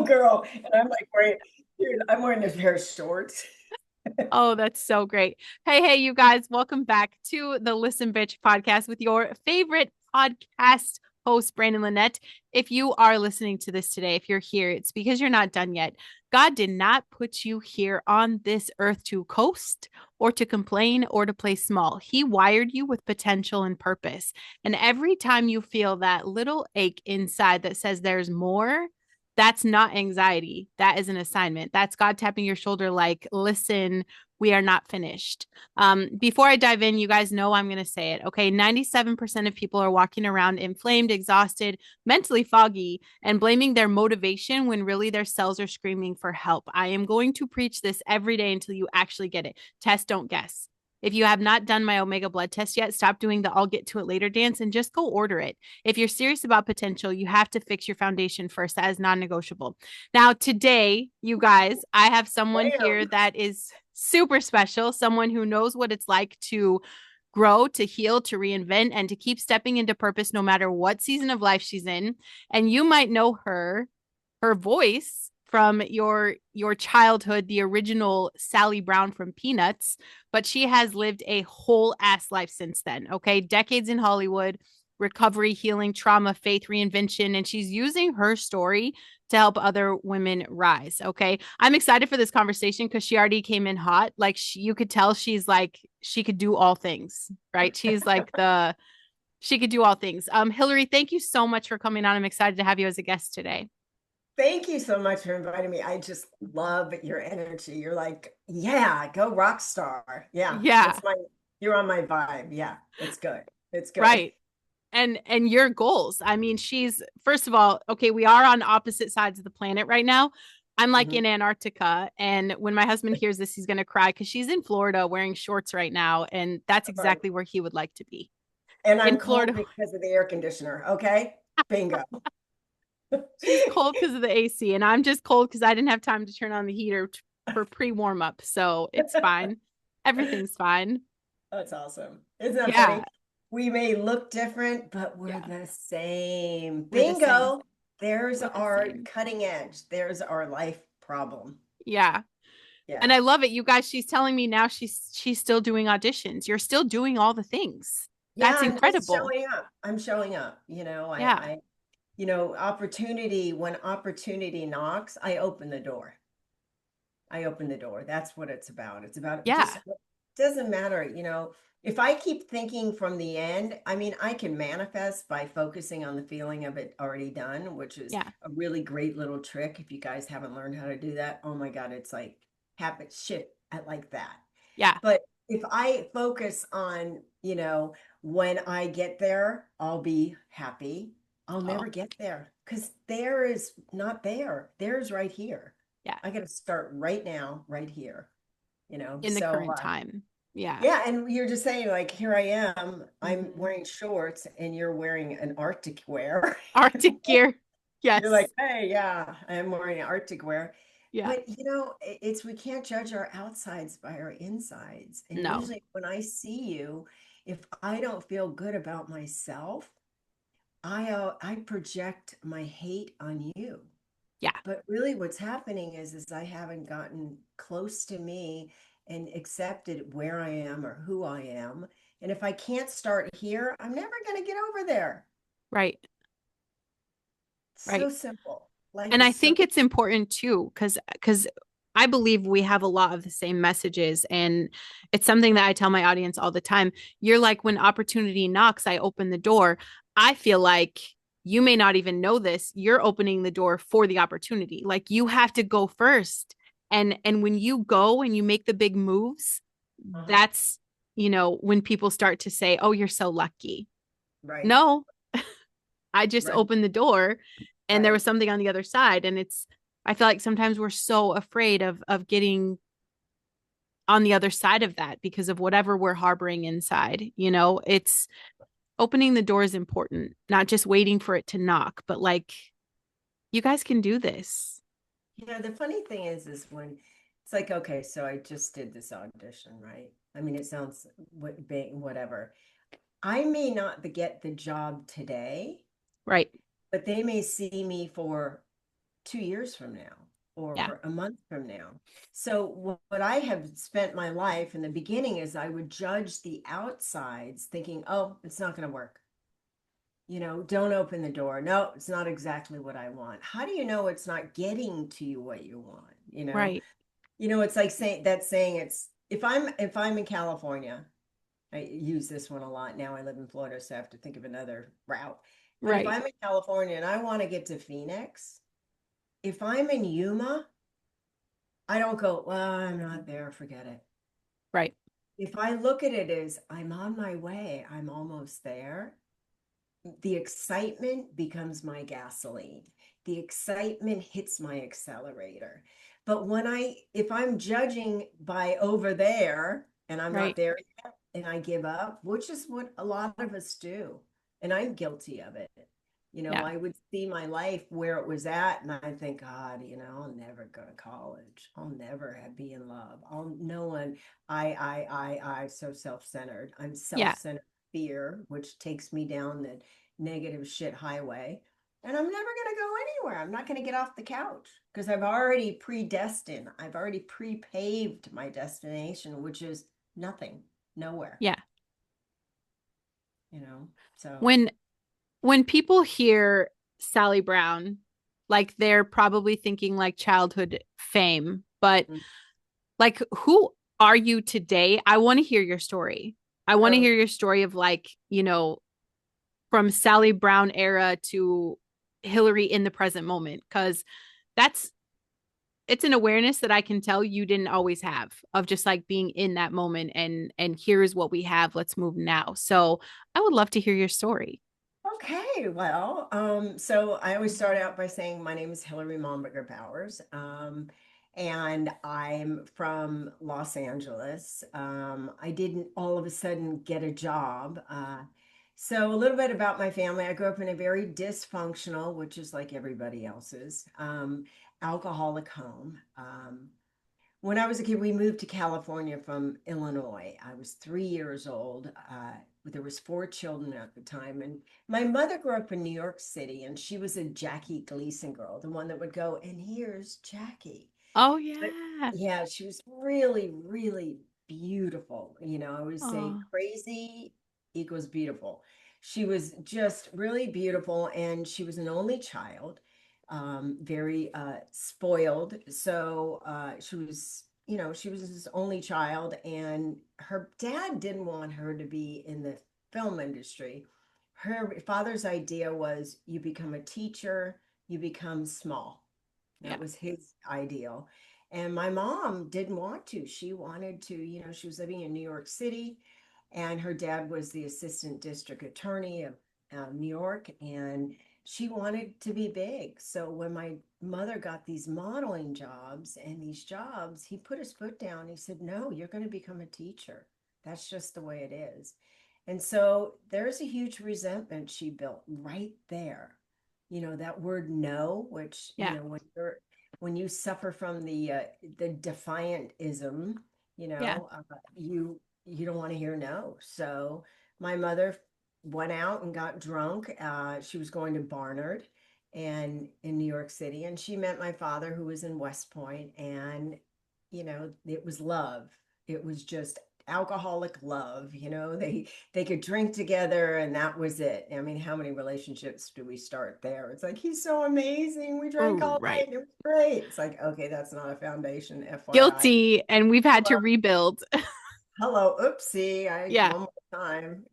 girl. And I'm like, dude, I'm wearing this pair of shorts. Oh, that's so great. Hey, you guys, welcome back to the Listen Bitch podcast with your favorite podcast host, Brandon Lynette. If you are listening to this today, if you're here, it's because you're not done yet. God did not put you here on this earth to coast or to complain or to play small. He wired you with potential and purpose. And every time you feel that little ache inside that says there's more, that's not anxiety. That is an assignment. That's God tapping your shoulder, like, listen, we are not finished. Before I dive in, you guys know I'm going to say it. Okay. 97% of people are walking around inflamed, exhausted, mentally foggy, and blaming their motivation when really their cells are screaming for help. I am going to preach this every day until you actually get it. Test, don't guess. If you have not done my Omega blood test yet, stop doing the I'll get to it later dance and just go order it. If you're serious about potential, you have to fix your foundation first. That is non negotiable. Now, today, you guys, I have someone here Damn. that is super special, someone who knows what it's like to grow, to heal, to reinvent, and to keep stepping into purpose no matter what season of life she's in. And you might know her voice from your childhood, the original Sally Brown from Peanuts, but she has lived a whole ass life since then. Okay, decades in Hollywood, recovery, healing, trauma, faith, reinvention, and she's using her story to help other women rise. Okay, I'm excited for this conversation because she already came in hot. Like you could tell she's like she could do all things, right? She's like the she could do all things. Hilary, thank you so much for coming on. I'm excited to have you as a guest today. Thank you so much for inviting me. I just love your energy. You're like, yeah, go rock star. Yeah, Yeah, you're on my vibe. Yeah, it's good. It's good. right. And your goals. I mean, she's first of all, okay, we are on opposite sides of the planet right now. I'm like Mhm. in Antarctica, and when my husband hears this, he's gonna cry because she's in Florida wearing shorts right now, and that's Right. exactly where he would like to be. And I'm In cold Florida, because of the air conditioner. Okay. Bingo. she's cold because of the AC, and I'm just cold because I didn't have time to turn on the heater for pre-warm up. So it's fine. Everything's fine. That's awesome. Isn't that Yeah, funny? We may look different, but we're yeah. the same. We're the same. Bingo. There's We're the our same. cutting edge. There's our life problem. Yeah. And Yeah. I love it. You guys, she's telling me now she's still doing auditions. You're still doing all the things. Yeah, That's I'm just incredible. showing up. I'm showing up. Yeah. When opportunity knocks, I open the door. I open the door. That's what it's about. It's about just Yeah. doesn't matter, if I keep thinking from the end, I mean, I can manifest by focusing on the feeling of it already done, which is Yeah. a really great little trick. If you guys haven't learned how to do that, oh my God, it's like habit shift at like that. Yeah. But if I focus on, when I get there, I'll be happy. I'll Oh, never get there because there is not there. There's right here. yeah. I got to start right now, right here, In the So, current time. Yeah. yeah, and you're just saying, like, here I am, I'm Hmm. wearing shorts and you're wearing an Arctic wear. Arctic gear. You're Yes. like, hey, yeah, I'm wearing Arctic wear. Yeah. But it's we can't judge our outsides by our insides. And No. usually when I see you, if I don't feel good about myself, I project my hate on you. Yeah. But really what's happening is I haven't gotten close to me and accepted where I am or who I am. And if I can't start here, I'm never going to get over there. Right. So Right. simple. Life And I is so think it's important too, because I believe we have a lot of the same messages. And it's something that I tell my audience all the time. You're like, when opportunity knocks, I open the door. I feel like you may not even know this. You're opening the door for the opportunity. Like you have to go first. And when you go and you make the big moves, uh-huh. that's, when people start to say, oh, you're so lucky. Right, No, I just right, opened the door and there was right. something on the other side. And I feel like sometimes we're so afraid of getting on the other side of that because of whatever we're harboring inside. It's opening the door is important, not just waiting for it to knock, but like, you guys can do this. The funny thing is when it's like, okay, so I just did this audition, right? I mean, it sounds whatever. I may not get the job today, Right. but they may see me for 2 years from now Yeah. or a month from now. So what I have spent my life in the beginning is I would judge the outsides thinking, oh, it's not going to work. Don't open the door. No, it's not exactly what I want. How do you know it's not getting to you what you want? Right. It's like saying it's if I'm in California, I use this one a lot now. I live in Florida, so I have to think of another route. But if Right. I'm in California and I want to get to Phoenix, if I'm in Yuma, I don't go, well, I'm not there, forget it. Right. If I look at it as I'm on my way, I'm almost there, the excitement becomes my gasoline. The excitement hits my accelerator. But if I'm judging by over there and I'm not Right. there yet and I give up, which is what a lot of us do, and I'm guilty of it. Yeah. I would see my life where it was at, and I think, God, I'll never go to college. I'll never be in love. No one, so self-centered. I'm Yeah. self-centered fear, which takes me down the negative shit highway. And I'm never going to go anywhere. I'm not going to get off the couch because I've already predestined. I've already pre-paved my destination, which is nothing, nowhere, Yeah. you know? So, When when people hear Sally Brown, like they're probably thinking like childhood fame, but mm, like who are you today? I want to hear your story. I want to so hear your story of like, from Sally Brown era to Hilary in the present moment, because that's it's an awareness that I can tell you didn't always have of just like being in that moment and here's what we have. Let's move now. So I would love to hear your story. Okay, well, so I always start out by saying my name is Hilary Momberger-Powers, and I'm from Los Angeles. I didn't all of a sudden get a job. So a little bit about my family. I grew up in a very dysfunctional, which is like everybody else's, alcoholic home. When I was a kid, we moved to California from Illinois. I was 3 years old. There was four children at the time, and my mother grew up in New York City, and she was a Jackie Gleason girl, the one that would go, and here's Jackie. Oh But yeah. yeah, she was really, really beautiful. I would say Oh, crazy equals beautiful. She was just really beautiful, and she was an only child, very spoiled. So she was his only child, and her dad didn't want her to be in the film industry. Her father's idea was you become a teacher, you become small. yeah. That was his ideal. And my mom didn't want to. She wanted to, she was living in New York City, and her dad was the assistant district attorney of New York, and she wanted to be big. So when my mother got these modeling jobs and these jobs, he put his foot down. He said, no, you're going to become a teacher. That's just the way it is. And so there's a huge resentment she built right there. That word no, which, Yeah. when you suffer from the defiantism, Yeah. you don't want to hear no. So my mother went out and got drunk. She was going to Barnard and in New York City, and she met my father who was in West Point, and it was love. It was just alcoholic love. They could drink together and that was it. I mean, how many relationships do we start there? It's like, he's so amazing. We drank all Right. night. It was great. It's like, okay, that's not a foundation, FYI. Guilty. And we've had to Hello, rebuild. hello, oopsie. Yeah. One more time,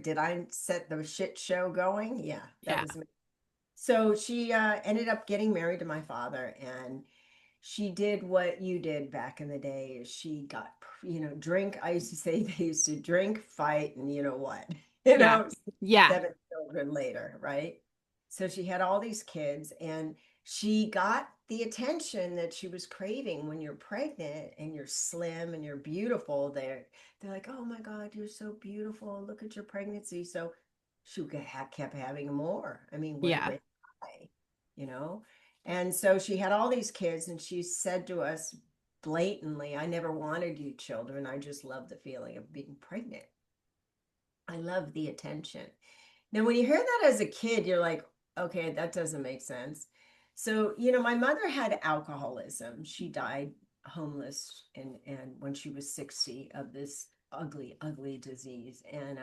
did I set the shit show going? Yeah, that Yeah. was me. So she ended up getting married to my father, and she did what you did back in the day. Is she got, drink. I used to say they used to drink, fight, and you know what? You Yeah. know, Yeah. 7 children later, right? So she had all these kids, and she got the attention that she was craving. When you're pregnant and you're slim and you're beautiful, they're like, oh my God, you're so beautiful. Look at your pregnancy. So she kept having more. I mean, what a Yeah. great guy, you know? And so she had all these kids, and she said to us blatantly, I never wanted you children. I just love the feeling of being pregnant. I love the attention. Now, when you hear that as a kid, you're like, okay, that doesn't make sense. So, my mother had alcoholism. She died homeless and when she was 60 of this ugly, ugly disease. And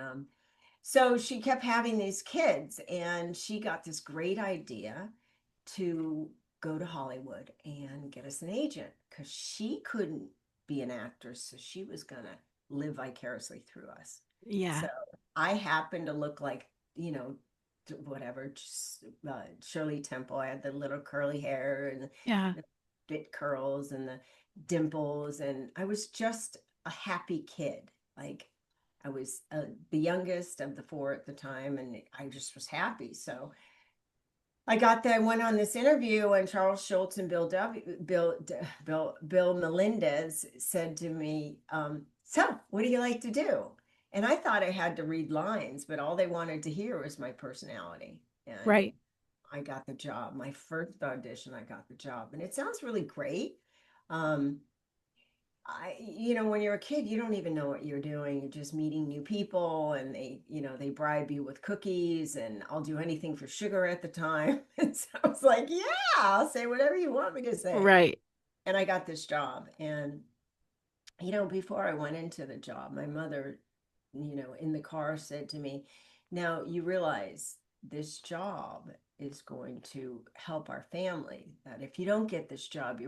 so she kept having these kids, and she got this great idea to go to Hollywood and get us an agent because she couldn't be an actress. So she was going to live vicariously through us. Yeah. So I happened to look like, you know, whatever, just, Shirley Temple. I had the little curly hair and Yeah. the bit curls and the dimples. And I was just a happy kid. Like I was the youngest of the four at the time, and I just was happy. So I got there, I went on this interview, and Charles Schultz and Bill Melendez said to me, so what do you like to do? And I thought I had to read lines, but all they wanted to hear was my personality. And Right. I got the job. My first audition, I got the job. And it sounds really great. Um, when you're a kid, you don't even know what you're doing. You're just meeting new people, and they bribe you with cookies, and I'll do anything for sugar at the time. And so I was like, yeah, I'll say whatever you want me to say. Right. And I got this job. And, before I went into the job, my mother, in the car said to me, now you realize this job is going to help our family. That if you don't get this job,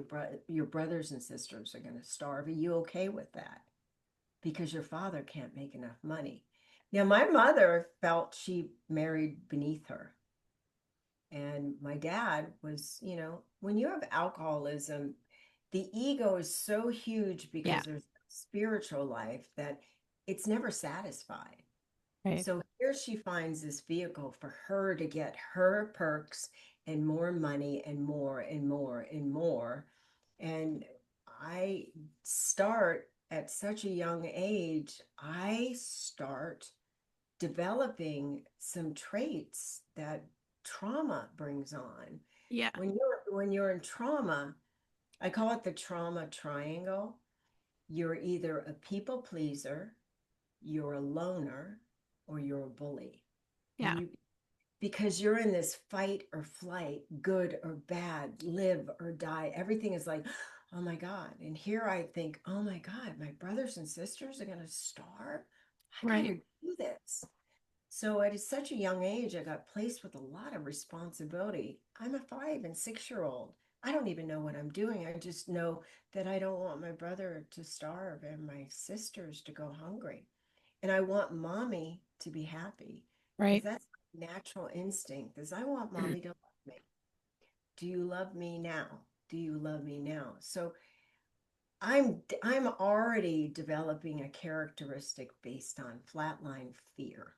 your brothers and sisters are going to starve. Are you okay with that? Because your father can't make enough money. Now, my mother felt she married beneath her. And my dad was, when you have alcoholism, the ego is so huge Yeah. because there's spiritual life that it's never satisfied. Right. So here she finds this vehicle for her to get her perks and more money and more and more and more. And I start at such a young age, I start developing some traits that trauma brings on. Yeah. When you're in trauma, I call it the trauma triangle. You're either a people pleaser, you're a loner, or you're a bully. And Yeah. because you're in this fight or flight, good or bad, live or die, everything is like, oh my God. And here I think, oh my God, my brothers and sisters are going to starve. I got Right. to do this. So at such a young age, I got placed with a lot of responsibility. I'm a 5 and 6 year old. I don't even know what I'm doing. I just know that I don't want my brother to starve and my sisters to go hungry. And I want mommy to be happy because Right. that's my natural instinct is I want mommy to love me. Do you love me now? Do you love me now? So I'm already developing a characteristic based on flatline fear.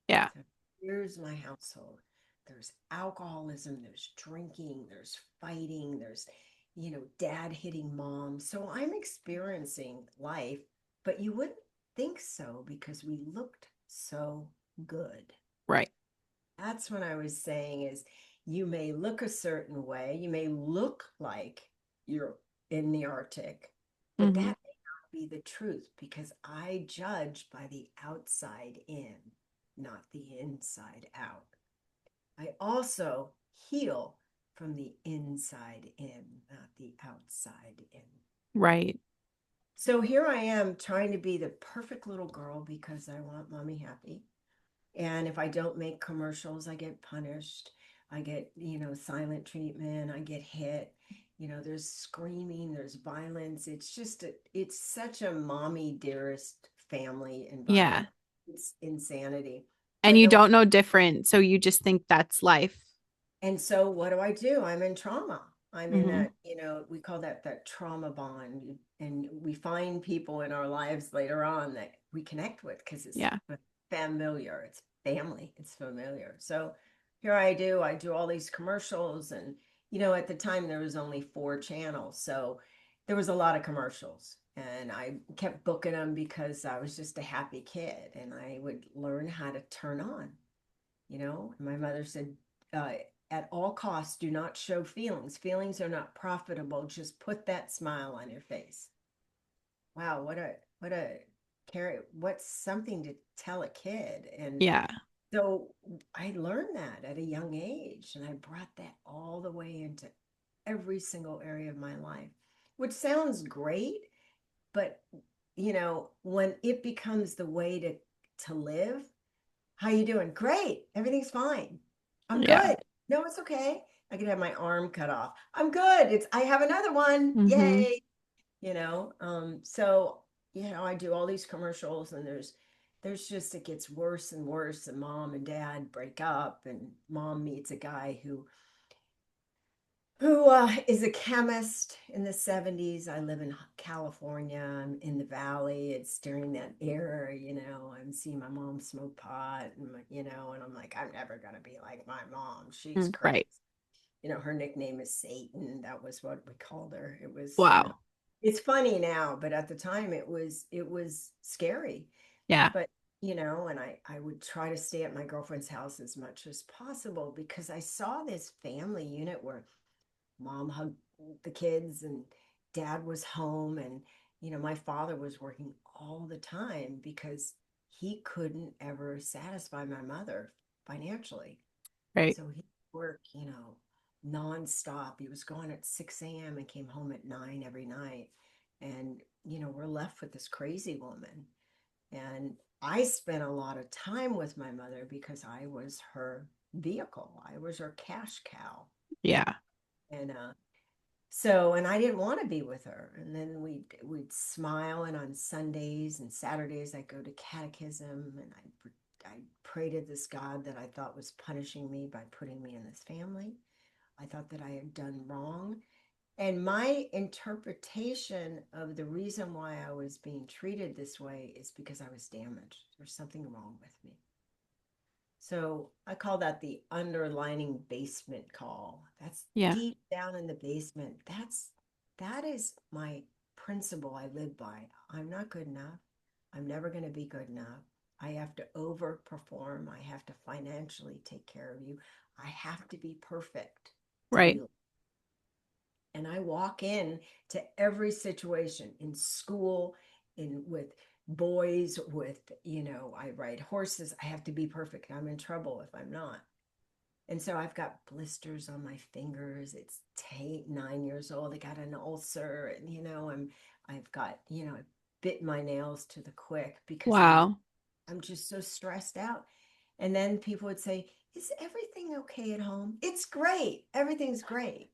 Yeah. So here's my household. There's alcoholism, there's drinking, there's fighting, there's, dad hitting mom. So I'm experiencing life, but you wouldn't think so because we looked so good. Right. That's what I was saying is you may look a certain way, you may look like you're in the Arctic, but Mm-hmm. that may not be the truth because I judge by the outside in, not the inside out. I also heal from the inside in, not the outside in. Right. So here I am trying to be the perfect little girl because I want mommy happy. And if I don't make commercials, I get punished. I get, silent treatment. I get hit. There's screaming, there's violence. It's such a mommy dearest family Yeah. environment. It's insanity. And But you no, don't know different. So you just think that's life. and so what do? I'm in trauma. I'm in Mm-hmm. that, we call that trauma bond. And we find people in our lives later on that we connect with because it's Yeah. familiar, it's family, it's familiar. So here I do all these commercials. And, at the time there was only 4 channels. So there was a lot of commercials. And I kept booking them because I was just a happy kid and I would learn how to turn on. My mother said, uh, at all costs, do not show feelings. Feelings are not profitable. Just put that smile on your face. Wow, what's something to tell a kid. And Yeah. So I learned that at a young age, and I brought that all the way into every single area of my life, which sounds great, but when it becomes the way to live, how you doing? Great. Everything's fine. I'm Yeah. good. No, it's okay. I could have my arm cut off. I'm good. I have another one. Mm-hmm. Yay. So I do all these commercials, and there's just, it gets worse and worse, and mom and dad break up, and mom meets a guy who is a chemist in the 70s. I live in California. I'm in the valley. It's during that era, I'm seeing my mom smoke pot, and I'm like, I'm never going to be like my mom. She's crazy. Right. Her nickname is Satan. That was what we called her. It was, Wow. it's funny now, but at the time it was scary. Yeah. But, and I would try to stay at my girlfriend's house as much as possible because I saw this family unit where mom hugged the kids and dad was home, and my father was working all the time because he couldn't ever satisfy my mother financially. Right. So he worked nonstop. He was gone at 6 a.m. and came home at 9 every night, and we're left with this crazy woman. And I spent a lot of time with my mother because I was her vehicle. I was her cash cow. Yeah. And I didn't want to be with her. And then we'd smile, and on Sundays and Saturdays I'd go to catechism, and I pray to this God that I thought was punishing me by putting me in this family. I thought that I had done wrong. And my interpretation of the reason why I was being treated this way is because I was damaged. There's something wrong with me. So I call that the underlining basement call. That's Yeah. deep down in the basement. That is my principle I live by. I'm not good enough. I'm never going to be good enough. I have to overperform. I have to financially take care of you. I have to be perfect to Right. be. And I walk in to every situation in school, in with boys, I ride horses. I have to be perfect. I'm in trouble if I'm not. And so I've got blisters on my fingers. It's 9 years old. I got an ulcer, and I've got, I bit my nails to the quick because Wow. I'm just so stressed out. And then people would say, "Is everything okay at home?" It's great. Everything's great.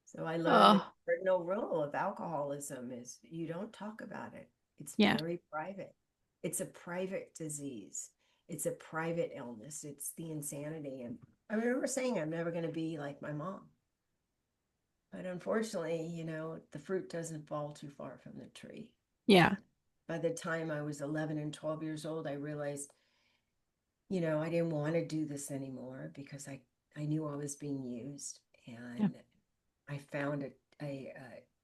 So I learned the Oh, cardinal rule of alcoholism is you don't talk about it. It's yeah. very private. It's a private disease. It's a private illness. It's the insanity. And I remember saying I'm never going to be like my mom. But unfortunately, the fruit doesn't fall too far from the tree. Yeah. And by the time I was 11 and 12 years old, I realized, I didn't want to do this anymore because I knew I was being used. Yeah. And I found a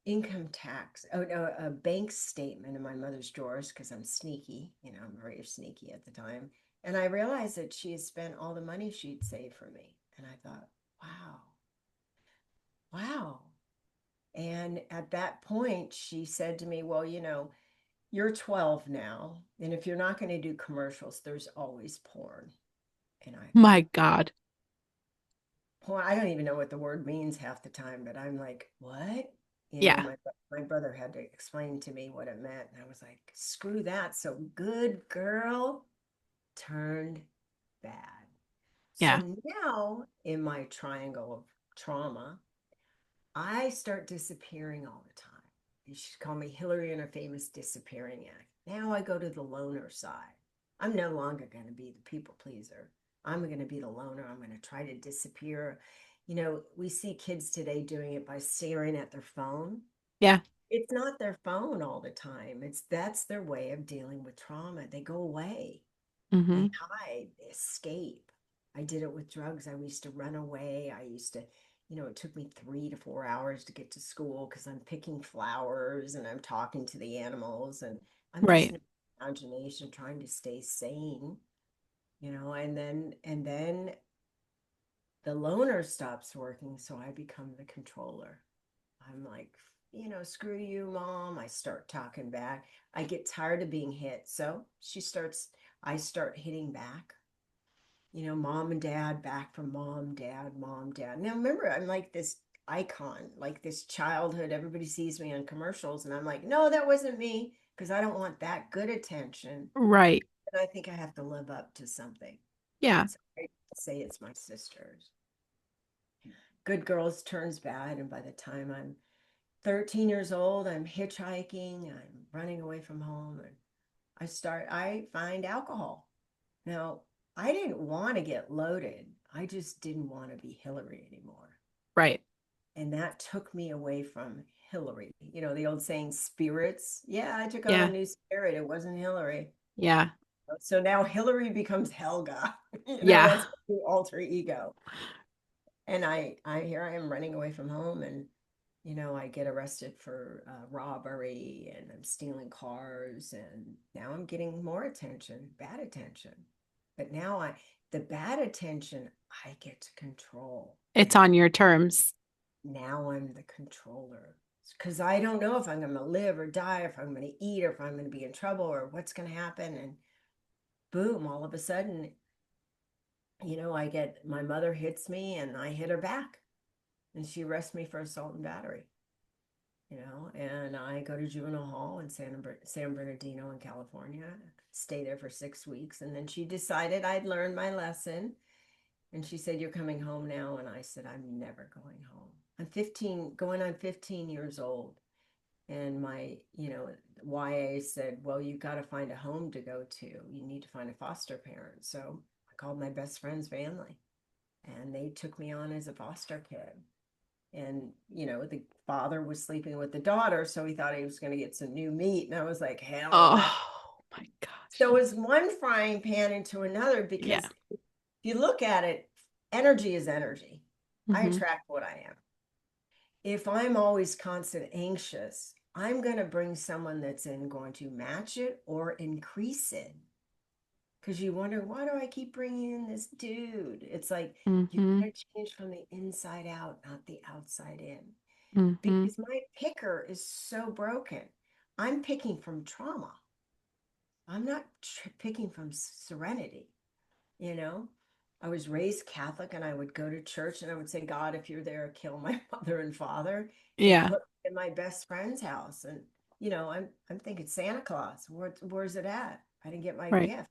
income tax, oh no, a bank statement in my mother's drawers because I'm sneaky. I'm very sneaky at the time. And I realized that she had spent all the money she'd saved for me. And I thought, wow, wow. And at that point, she said to me, well, you're 12 now. And if you're not going to do commercials, there's always porn. And I thought, My God. well, I don't even know what the word means half the time, but I'm like, what? Yeah. My brother had to explain to me what it meant. And I was like, screw that. So good girl turned bad. Yeah. So now in my triangle of trauma, I start disappearing all the time. You should call me Hillary and her famous disappearing act. Now I go to the loner side. I'm no longer going to be the people pleaser. I'm going to be the loner. I'm going to try to disappear. We see kids today doing it by staring at their phone. Yeah. It's not their phone all the time. That's their way of dealing with trauma. They go away. Mm-hmm. They hide, they escape. I did it with drugs. I used to run away. I used to, it took me 3 to 4 hours to get to school because I'm picking flowers and I'm talking to the animals, and I'm just Right. in imagination trying to stay sane, and then the loner stops working, so I become the controller. I'm like, screw you, mom. I start talking back. I get tired of being hit. So I start hitting back. mom and dad, back from mom, dad, mom, dad. Now remember, I'm like this icon, like this childhood. Everybody sees me on commercials, and I'm like, no, that wasn't me, because I don't want that good attention. Right. And I think I have to live up to something. Yeah. So I say it's my sisters. Good girls turns bad, and by the time I'm 13 years old, I'm hitchhiking, I'm running away from home, and I find alcohol. Now, I didn't want to get loaded. I just didn't want to be Hillary anymore. Right. And that took me away from Hillary. The old saying, spirits. Yeah, I took on a Yeah. new spirit. It wasn't Hillary. Yeah. So now Hillary becomes Helga. Yeah. That's my new alter ego. And I here I am running away from home, and I get arrested for robbery, and I'm stealing cars, and now I'm getting more attention, bad attention. But now the bad attention I get to control. It's on your terms. Now I'm the controller, because I don't know if I'm going to live or die, if I'm going to eat, or if I'm going to be in trouble, or what's going to happen. And boom, all of a sudden, my mother hits me, and I hit her back, and she arrests me for assault and battery. And I go to juvenile hall in San Bernardino in California, stay there for 6 weeks. And then she decided I'd learned my lesson. And she said, "You're coming home now." And I said, "I'm never going home." I'm 15, going on 15 years old. And my, YA said, "Well, you got to find a home to go to. You need to find a foster parent." So I called my best friend's family, and they took me on as a foster kid. And the father was sleeping with the daughter, so he thought he was going to get some new meat, and I was like, hell no. Oh my So gosh. it's one frying pan into another, Yeah. because if you look at it, energy is energy. I Hmm. attract what I am. If I'm always constant anxious, I'm going to bring someone that's going to match it or increase it, because you wonder, why do I keep bringing in this dude? It's like, you Hmm. got to change from the inside out, not the outside in. Hmm. Because my picker is so broken. I'm picking from trauma. I'm not picking from serenity. You know, I was raised Catholic, and I would go to church, and I would say, "God, if you're there, kill my mother and father and Yeah. put me in my best friend's house." And I'm thinking, Santa Claus, where's it at? I didn't get my Right. gift.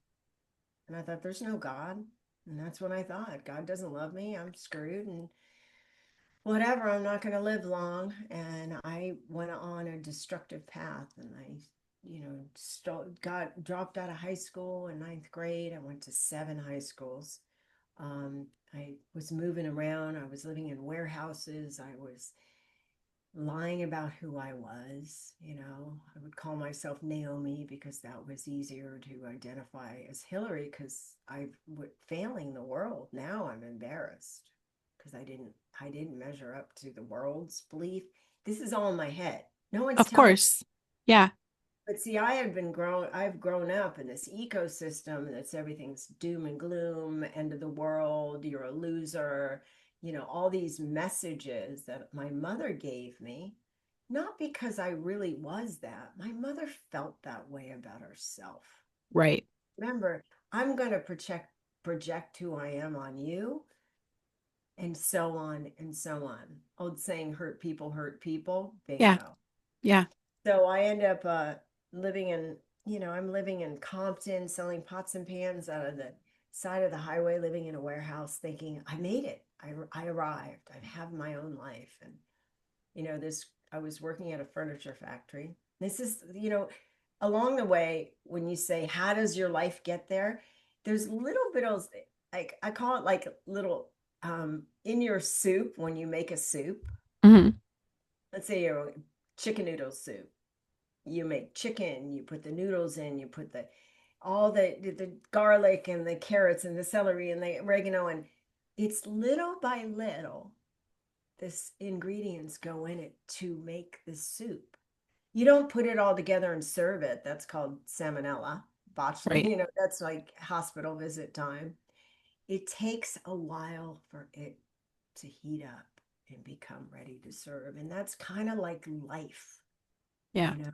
And I thought, there's no God. And that's what I thought. God doesn't love me. I'm screwed. And whatever, I'm not going to live long. And I went on a destructive path, and I, dropped out of high school in ninth grade. I went to 7 high schools. I was moving around. I was living in warehouses. I was lying about who I was. I would call myself Naomi, because that was easier to identify as Hillary, because I was failing the world. Now I'm embarrassed, because I didn't measure up to the world's belief. This is all in my head. No one's Of telling. course. Yeah. But see, I've grown up in this ecosystem that's everything's doom and gloom, end of the world, you're a loser, all these messages that my mother gave me, not because I really was that. My mother felt that way about herself. Right. Remember, I'm going to project who I am on you, and so on and so on. Old saying, hurt people. Yeah. Bingo. Yeah. So I end up living in, I'm living in Compton, selling pots and pans out of the side of the highway, living in a warehouse, thinking I made it. I arrived. I have my own life. And, I was working at a furniture factory. This is, along the way, when you say, how does your life get there? There's little bit of, like, I call it like little, in your soup, when you make a soup. Hmm. Let's say you're chicken noodle soup. You make chicken, you put the noodles in, you put all the garlic and the carrots and the celery and the oregano, and it's little by little this ingredients go in it to make the soup. You don't put it all together and serve it. That's called salmonella, botulism, Right. that's like hospital visit time. It takes a while for it to heat up and become ready to serve. And that's kind of like life. Yeah. You know,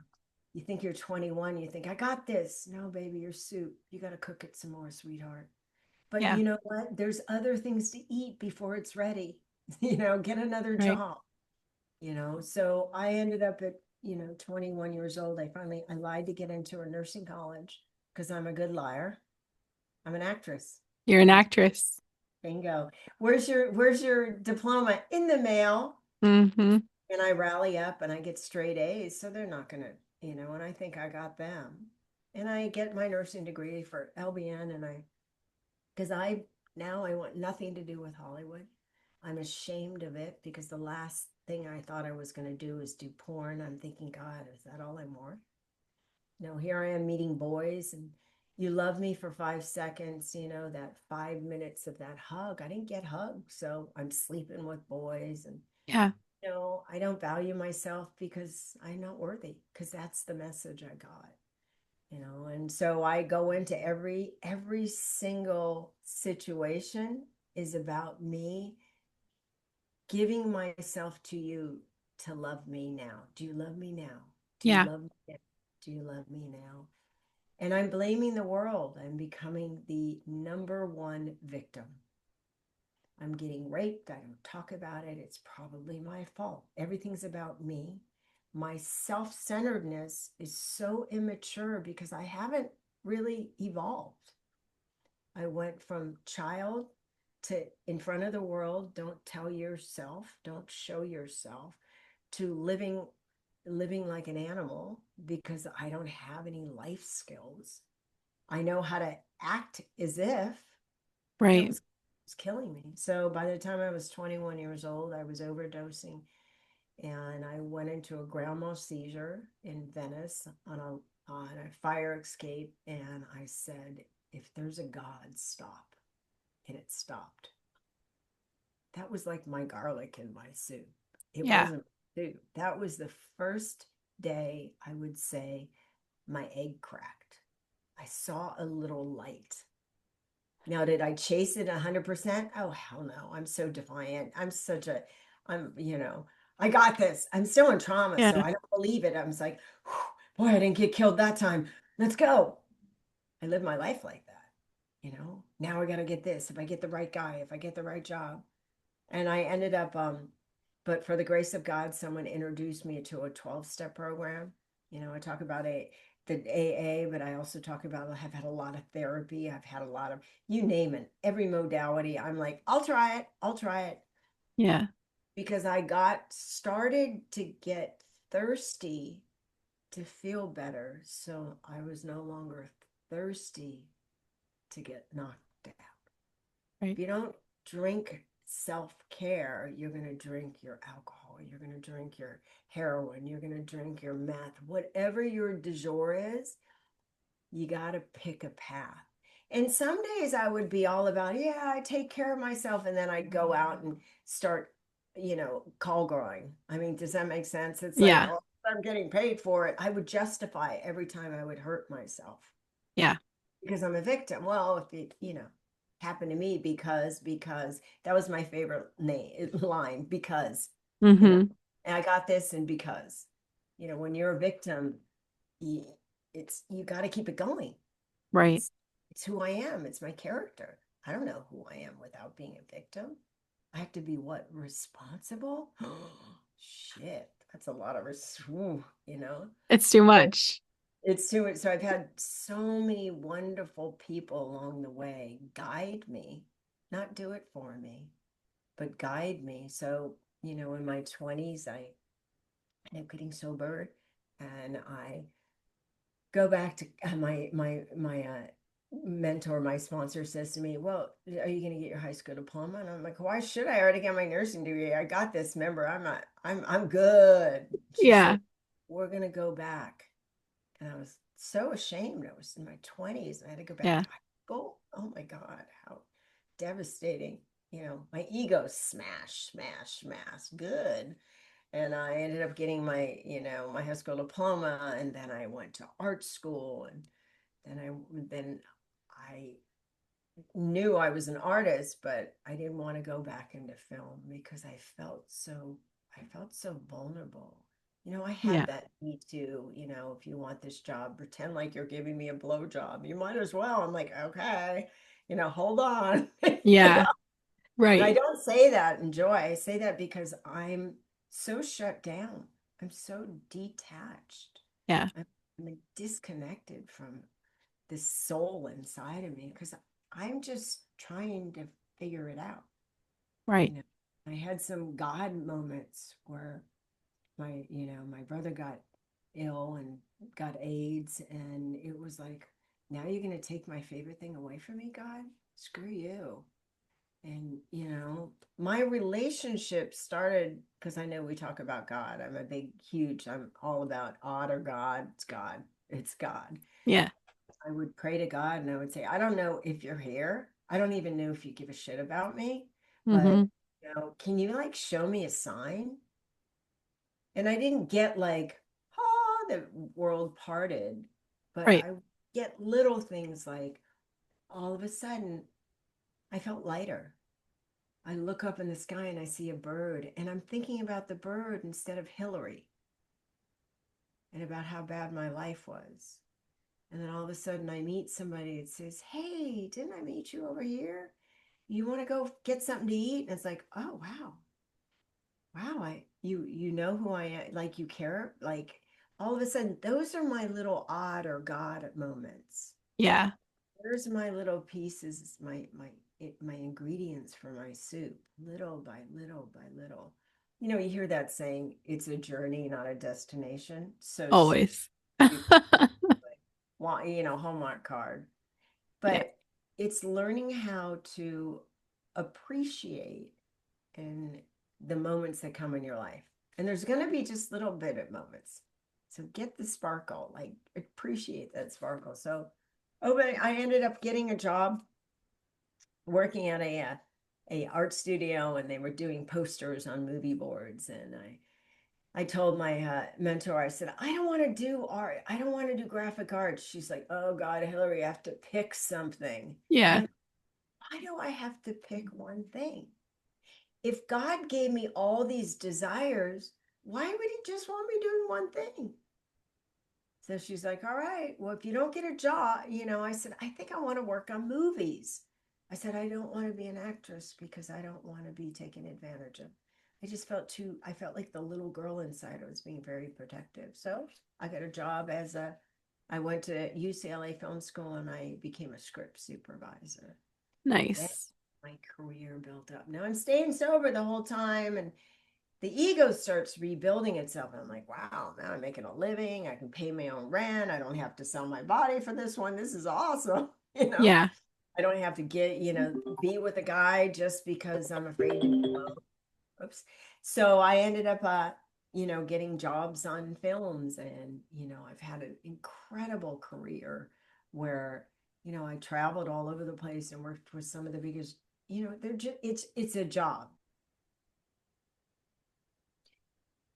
you think you're 21, you think, I got this. No, baby, you're soup. You got to cook it some more, sweetheart. But Yeah. you know what? There's other things to eat before it's ready. Get another Right. job. So I ended up at 21 years old. I lied to get into a nursing college because I'm a good liar. I'm an actress. You're an And actress. bingo. Where's your diploma? In the mail. Mm-hmm. And I rally up and I get straight A's, so they're not gonna, and I think I got them. And I get my nursing degree for LBN, and because I want nothing to do with Hollywood. I'm ashamed of it because the last thing I thought I was going to do is do porn. I'm thinking, God, is that all I want? No, here I am meeting boys, and you love me for 5 seconds, that 5 minutes of that hug. I didn't get hugged, so I'm sleeping with boys, and Yeah. I don't value myself because I'm not worthy, because that's the message I got. And so I go into every single situation is about me giving myself to you to love me now. Do you love me now? Do you Yeah. love me now? Do you love me now? And I'm blaming the world. I'm becoming the number one victim. I'm getting raped. I don't talk about it. It's probably my fault. Everything's about me. My self centeredness is so immature because I haven't really evolved. I went from child to in front of the world, don't tell yourself, don't show yourself, to living like an animal because I don't have any life skills. I know how to act as if that Right. was killing me. So by the time I was 21 years old, I was overdosing, and I went into a grand mal seizure in Venice on a fire escape. And I said, if there's a God, stop. And it stopped. That was like my garlic in my soup. It Yeah. wasn't soup. That was the first day I would say my egg cracked. I saw a little light. Now, did I chase it 100%? Oh, hell no. I'm so defiant. I got this. I'm still in trauma, so Yeah. I don't believe it. I was like, boy, I didn't get killed that time. Let's go. I live my life like that. Now I got to get this. If I get the right guy, if I get the right job. And I ended up, but for the grace of God, someone introduced me to a 12-step program. I talk about the AA, but I also talk about I've had a lot of therapy. I've had a lot of, you name it, every modality. I'm like, I'll try it. I'll try it. Yeah. Because I got started to get thirsty to feel better. So I was no longer thirsty to get knocked out. Right. If you don't drink self-care, you're going to drink your alcohol, you're going to drink your heroin, you're going to drink your meth, whatever your du jour is. You got to pick a path. And some days I would be all about, yeah, I take care of myself, and then I'd go out and start call growing. I mean, does that make sense? It's like, Yeah. oh, I'm getting paid for it. I would justify every time I would hurt myself Yeah. because I'm a victim. Well, if it, happened to me because that was my favorite line, because, you know, Mm-hmm. and I got this, and because, when you're a victim, you, you got to keep it going. Right. It's who I am. It's my character. I don't know who I am without being a victim. I have to be what? Responsible? Shit, that's a lot of It's too So much. it's too much. So I've had so many wonderful people along the way guide me, not do it for me, but guide me. So, in my 20s, I ended up getting sober, and I go back to my mentor, my sponsor says to me, well, are you going to get your high school diploma? And I'm like, why should I? Already got my nursing degree. I got this. Remember, I'm good. She Yeah. said, we're going to go back. And I was so ashamed. I was in my 20s. I had to go back Yeah. to high school. Oh my God, how devastating. My ego smash, smash, smash. Good. And I ended up getting my high school diploma, and then I went to art school, and then I knew I was an artist, but I didn't want to go back into film because I felt so vulnerable. I Yeah. had that need to, if you want this job, pretend like you're giving me a blow job. You might as well. I'm like, okay. hold on. Yeah. And I Right. don't say that in joy. I say that because I'm so shut down. I'm so detached. Yeah. I'm like disconnected from the soul inside of me because I'm just trying to figure it out. You Right. know, I had some God moments where my brother got ill and got AIDS, and it was like, now you're going to take my favorite thing away from me, God? Screw you. And, my relationship started because I know we talk about God. I'm a big, huge, I'm all about odd or God. It's God. It's God. Yeah. I would pray to God and I would say, I don't know if you're here. I don't even know if you give a shit about me, but, Mm-hmm. can you like show me a sign? And I didn't get like, oh, the world parted, but Right. I get little things like all of a sudden I felt lighter. I look up in the sky and I see a bird, and I'm thinking about the bird instead of Hillary and about how bad my life was. And then all of a sudden I meet somebody that says, hey, didn't I meet you over here? You want to go get something to eat? And it's like, oh, wow. Wow, you know who I am, like you care, like all of a sudden, those are my little odd or God moments. Yeah. There's my little pieces, my ingredients for my soup, little by little by little. You hear that saying, it's a journey, not a destination. So Always. stupid. Like, well, Hallmark card. Yeah. But it's learning how to appreciate and the moments that come in your life. And there's going to be just little bit of moments. So get the sparkle, like appreciate that sparkle. So, but I ended up getting a job working at a art studio, and they were doing posters on movie boards. And I told my mentor, I said, I don't want to do art. I don't want to do graphic art. She's like, oh God, Hilary, I have to pick something. And Yeah. I'm, why do I have to pick one thing? If God gave me all these desires, why would he just want me doing one thing? So she's like, all right, well, if you don't get a job, I said, I think I want to work on movies. I said, I don't want to be an actress because I don't want to be taken advantage of. I felt like the little girl inside. I was being very protective. So I got a job I went to UCLA Film School and I became a script supervisor. Then Nice. my career built up. Now I'm staying sober the whole time, and the ego starts rebuilding itself. And I'm like, wow, now I'm making a living. I can pay my own rent. I don't have to sell my body for this one. This is awesome. Yeah. I don't have to be with a guy just because I'm afraid to be alone. Oops. So I ended up, getting jobs on films, and, I've had an incredible career where, I traveled all over the place and worked with some of the biggest, they're just, it's a job.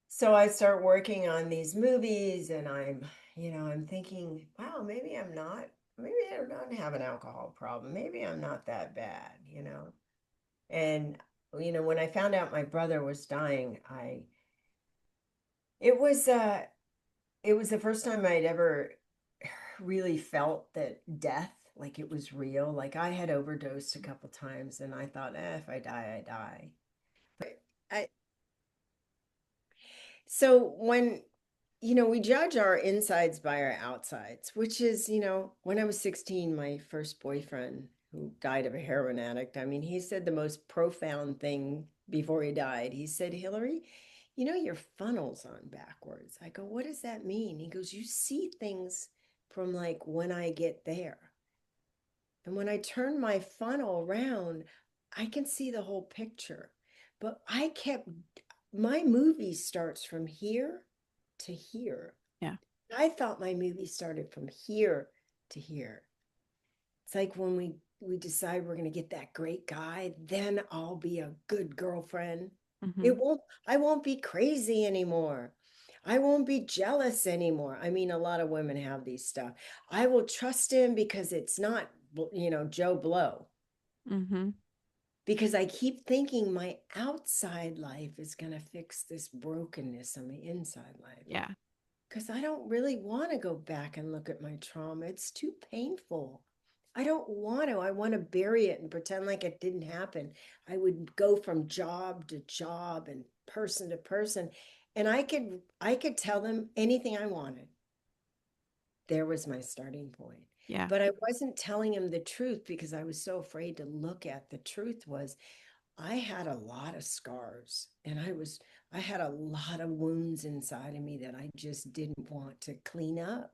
So I start working on these movies, and I'm thinking, wow, maybe I don't have an alcohol problem. Maybe I'm not that bad. And, when I found out my brother was dying, it was, uh, it was the first time I'd ever really felt that death, like it was real. Like I had overdosed a couple times and I thought, if I die, I die. But I, so when we judge our insides by our outsides, which is, when I was 16, my first boyfriend who died of a heroin addict, I mean, he said the most profound thing before he died. He said, Hillary, your funnel's on backwards. I go, what does that mean? He goes, you see things from like when I get there. And when I turn my funnel around, I can see the whole picture. But my movie starts from here to here. Yeah. I thought my movie started from here to here. It's like when we decide we're going to get that great guy, then I'll be a good girlfriend. Mm-hmm. It won't I won't be crazy anymore. I won't be jealous anymore. I mean, a lot of women have these stuff. I will trust him because it's not, Joe Blow. Mm-hmm. Because I keep thinking my outside life is going to fix this brokenness on my inside life. Yeah. Because I don't really want to go back and look at my trauma. It's too painful. I don't want to. I want to bury it and pretend like it didn't happen. I would go from job to job and person to person, and I could tell them anything I wanted. There was my starting point. Yeah. But I wasn't telling him the truth because I was so afraid to look at the truth was I had a lot of scars and I had a lot of wounds inside of me that I just didn't want to clean up.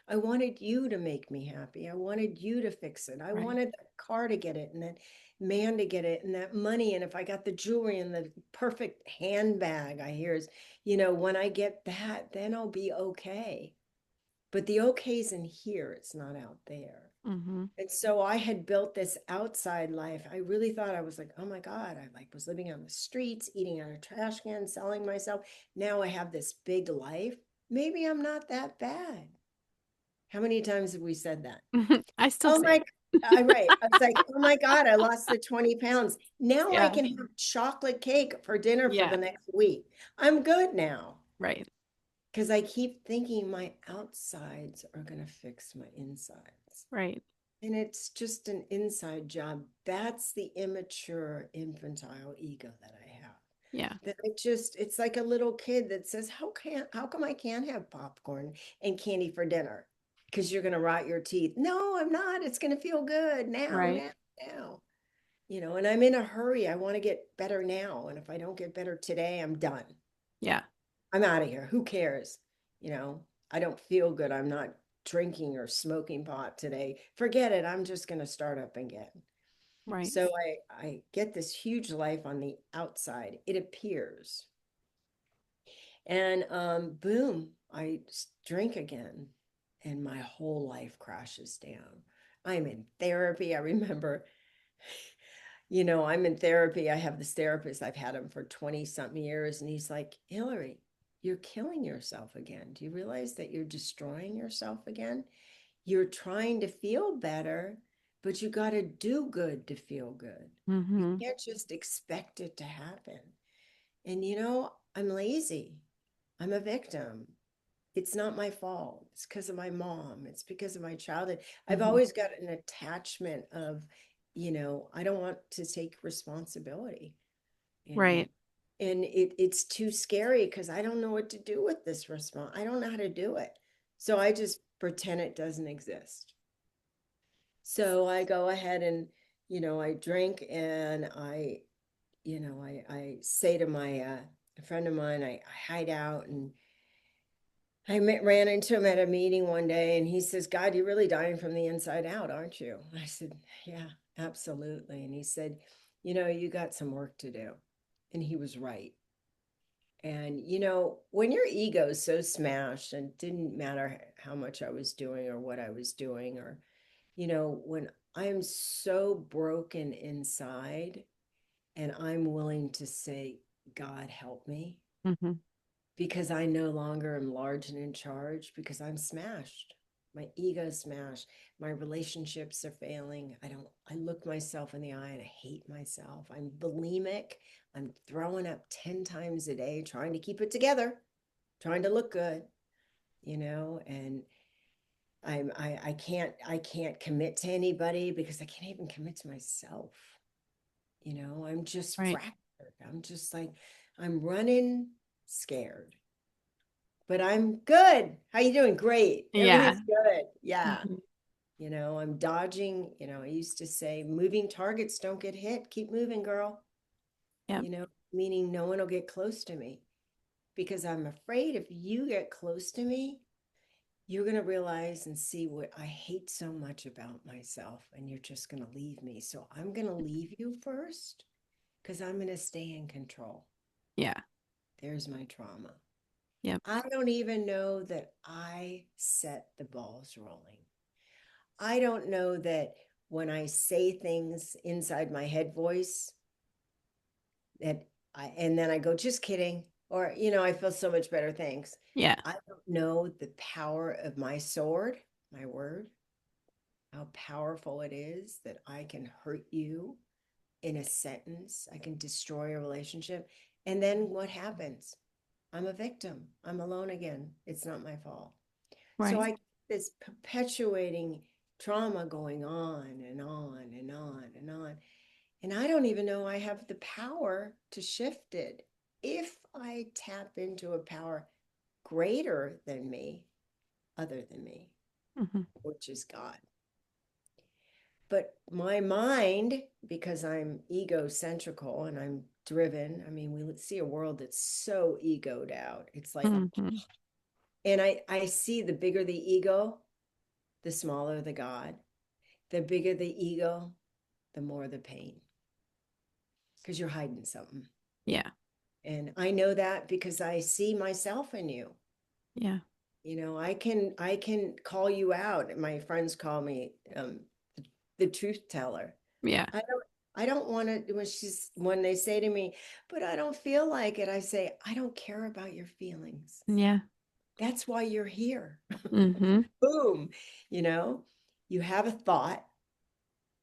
I wanted you to make me happy. I wanted you to fix it. I Right. wanted that car to get it and that man to get it and that money. And if I got the jewelry and the perfect handbag, I hear is, when I get that, then I'll be okay. But the okay's in here, it's not out there. Mm-hmm. And so I had built this outside life. I really thought I was like, oh my God, I like was living on the streets, eating out of trash cans, selling myself. Now I have this big life. Maybe I'm not that bad. How many times have we said that? I still Oh say my, it. I right. I was like, oh my God, I lost the 20 pounds. Now I Yeah. can have chocolate cake for dinner for Yeah. the next week. I'm good now. Right. Because I keep thinking my outsides are going to fix my insides. Right. And it's just an inside job. That's the immature, infantile ego that I have. Yeah. That it's like a little kid that says, how come I can't have popcorn and candy for dinner? Because you're going to rot your teeth. No, I'm not. It's going to feel good now, Right. now, now. And I'm in a hurry. I want to get better now. And if I don't get better today, I'm done. Yeah. I'm out of here. Who cares? I don't feel good. I'm not drinking or smoking pot today. Forget it. I'm just going to start up again. Right. So I get this huge life on the outside. It appears. And boom, I drink again. And my whole life crashes down. I'm in therapy. I remember, I'm in therapy. I have this therapist. I've had him for 20 something years. And he's like, Hilary, you're killing yourself again. Do you realize that you're destroying yourself again? You're trying to feel better, but you got to do good to feel good. You Mm-hmm. can't just expect it to happen. And I'm lazy. I'm a victim. It's not my fault. It's because of my mom. It's because of my childhood. I've Mm-hmm. always got an attachment of, I don't want to take responsibility, you know. Right. And it's too scary because I don't know what to do with this response. I don't know how to do it. So I just pretend it doesn't exist. So I go ahead and, I drink and I say to my a friend of mine, I hide out and ran into him at a meeting one day and he says, God, you're really dying from the inside out, aren't you? I said, yeah, absolutely. And he said, you got some work to do. And he was right. And, when your ego is so smashed and didn't matter how much I was doing or what I was doing, or, when I'm so broken inside and I'm willing to say, God, help me, Mm-hmm. because I no longer am large and in charge because I'm smashed. My ego is smashed. My relationships are failing. I look myself in the eye and I hate myself. I'm bulimic. I'm throwing up 10 times a day, trying to keep it together, trying to look good, and I can't commit to anybody because I can't even commit to myself. I'm just Right. fractured. I'm just like, I'm running scared, but I'm good. How you doing? Great. Yeah. Everything's good. Yeah. Mm-hmm. I'm dodging, I used to say moving targets don't get hit. Keep moving, girl. Yep. Meaning no one will get close to me because I'm afraid if you get close to me, you're going to realize and see what I hate so much about myself and you're just going to leave me. So I'm going to leave you first because I'm going to stay in control. Yeah. There's my trauma. Yep. I don't even know that I set the balls rolling. I don't know that when I say things inside my head voice and then I go, just kidding. Or, I feel so much better. Thanks. Yeah. I don't know the power of my sword, my word, how powerful it is that I can hurt you in a sentence. I can destroy a relationship. And then what happens? I'm a victim. I'm alone again. It's not my fault. So Right. I this perpetuating trauma going on and on and on and on. And I don't even know I have the power to shift it. If I tap into a power greater than me, other than me, Mhm. which is God. But my mind, because I'm egocentrical and I'm driven, I mean, we see a world that's so egoed out. It's like, Mhm. and I see the bigger the ego, the smaller the God. The bigger the ego, the more the pain. Because you're hiding something. Yeah. And I know that because I see myself in you. Yeah. You know, I can call you out. My friends call me the truth teller. Yeah. I don't want to when they say to me, but I don't feel like it. I say, I don't care about your feelings. Yeah. That's why you're here. Mhm. Boom. You know, you have a thought.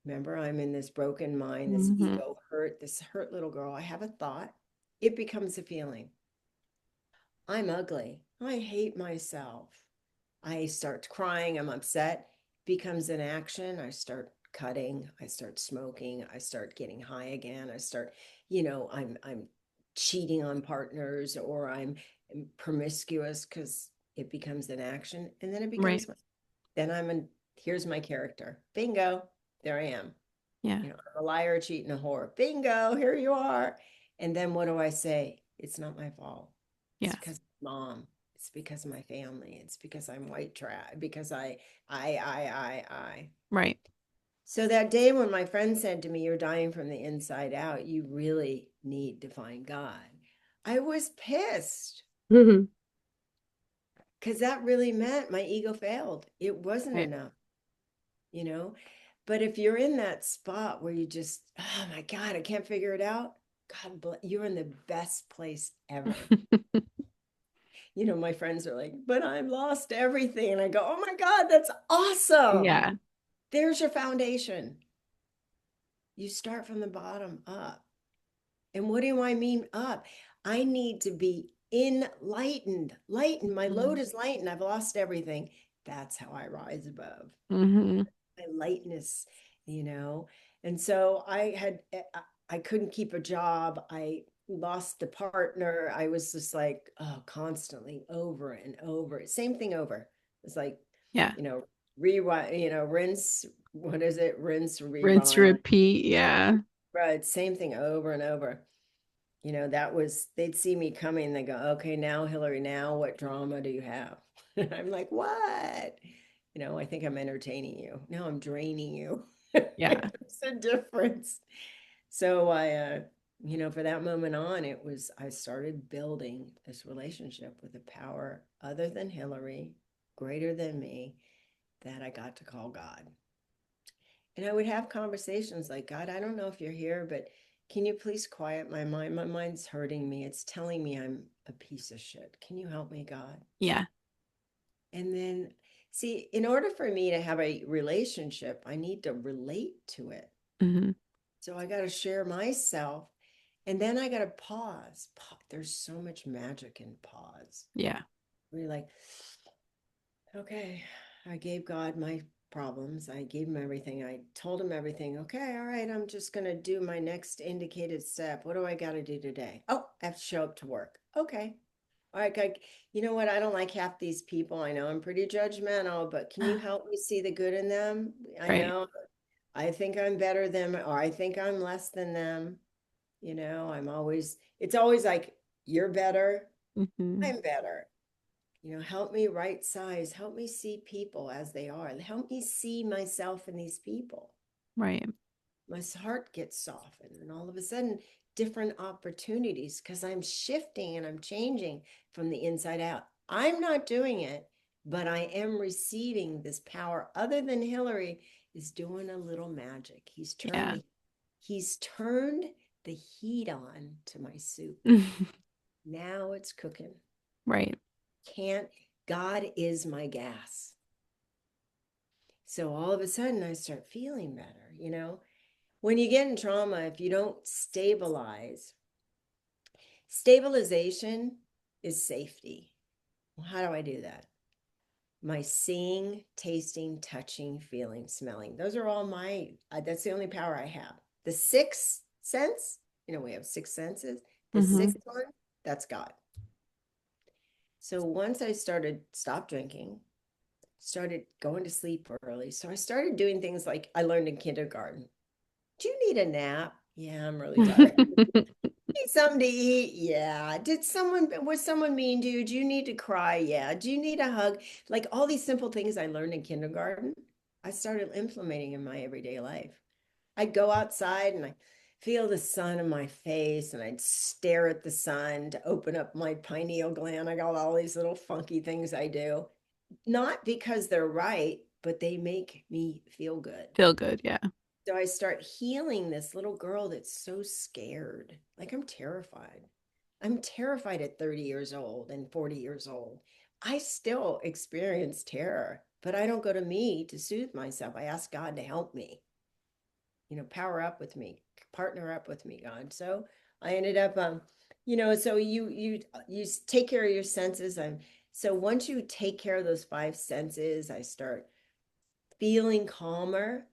Remember, I'm in this broken mind, this Mhm. ego hurt, this hurt little girl. I have a thought. It becomes a feeling. I'm ugly. I hate myself. I start crying. I'm upset. Becomes an action. I start cutting. I start smoking. I start getting high again. I start, I'm cheating on partners, or I'm promiscuous because it becomes an action. And then it Right. becomes, then here's my character. Bingo. There I am. Yeah. I'm a liar, cheat, and a whore. Bingo, here you are. And then what do I say? It's not my fault. It's Yes. because of mom. It's because of my family. It's because I'm white trash. Because I. Right. So that day when my friend said to me, "You're dying from the inside out. You really need to find God." I was pissed Mhm. because that really meant my ego failed. It wasn't Right. enough, you know? But if you're in that spot where you just, oh my God, I can't figure it out, God bless, you're in the best place ever. My friends are like, but I lost everything. And I go, oh my God, that's awesome. Yeah. There's your foundation. You start from the bottom up. And what do I mean up? I need to be enlightened. Lightened. My load Mhm. is lightened. I've lost everything. That's how I rise above. Mhm. My lightness. And so I couldn't keep a job. I lost the partner. I was just like, oh, constantly over and over. Same thing over. It's like, Yeah. rewind, rinse, what is it? Rinse, Rinse, rewind. repeat. Yeah. Right. Same thing over and over. They'd see me coming. They go, okay, now, Hilary, now what drama do you have? I'm like, what? I think I'm entertaining you. No, I'm draining you. Yeah. It's a difference. So for that moment on, I started building this relationship with a power other than Hilary, greater than me, that I got to call God. And I would have conversations like, God, I don't know if you're here, but can you please quiet my mind? My mind's hurting me. It's telling me I'm a piece of shit. Can you help me, God? Yeah. And then, see, in order for me to have a relationship, I need to relate to it. Mhm. So I got to share myself. And then I got to pause. There's so much magic in pause. Yeah. Where you're like, okay, I gave God my problems. I gave him everything. I told him everything. Okay, all right, I'm just going to do my next indicated step. What do I got to do today? Oh, I have to show up to work. Okay. All right, you know what? I don't like half these people. I know I'm pretty judgmental, but can you help me see the good in them? I Right. know I think I'm better than, or I think I'm less than them. It's always like, you're better, Mhm. I'm better. Help me right size, help me see people as they are, help me see myself in these people. Right. My heart gets softened, and all of a sudden, different opportunities, because I'm shifting and I'm changing from the inside out. I'm not doing it, but I am receiving this power. Other than Hilary is doing a little magic. Yeah. He's turned the heat on to my soup. Now it's cooking. Right. Can't God is my gas. So all of a sudden I start feeling better. When you get in trauma, if you don't stabilization is safety. Well, how do I do that? my seeing, tasting, touching, feeling, smelling. Those are all that's the only power I have. The sixth sense, we have six senses. The Mm-hmm. sixth one, that's God. So once I stopped drinking, started going to sleep early. So I started doing things like I learned in kindergarten. Do you need a nap? Yeah, I'm really tired. Need something to eat? Yeah. Was someone mean to you? Do you need to cry? Yeah. Do you need a hug? Like all these simple things I learned in kindergarten, I started implementing in my everyday life. I'd go outside and I feel the sun in my face and I'd stare at the sun to open up my pineal gland. I got all these little funky things I do, not because they're right, but they make me feel good. Feel good. Yeah. So I start healing this little girl that's so scared. Like I'm terrified. I'm terrified at 30 years old and 40 years old. I still experience terror, but I don't go to me to soothe myself. I ask God to help me, power up with me, partner up with me, God. So I ended up, so you take care of your senses. So once you take care of those five senses, I start feeling calmer.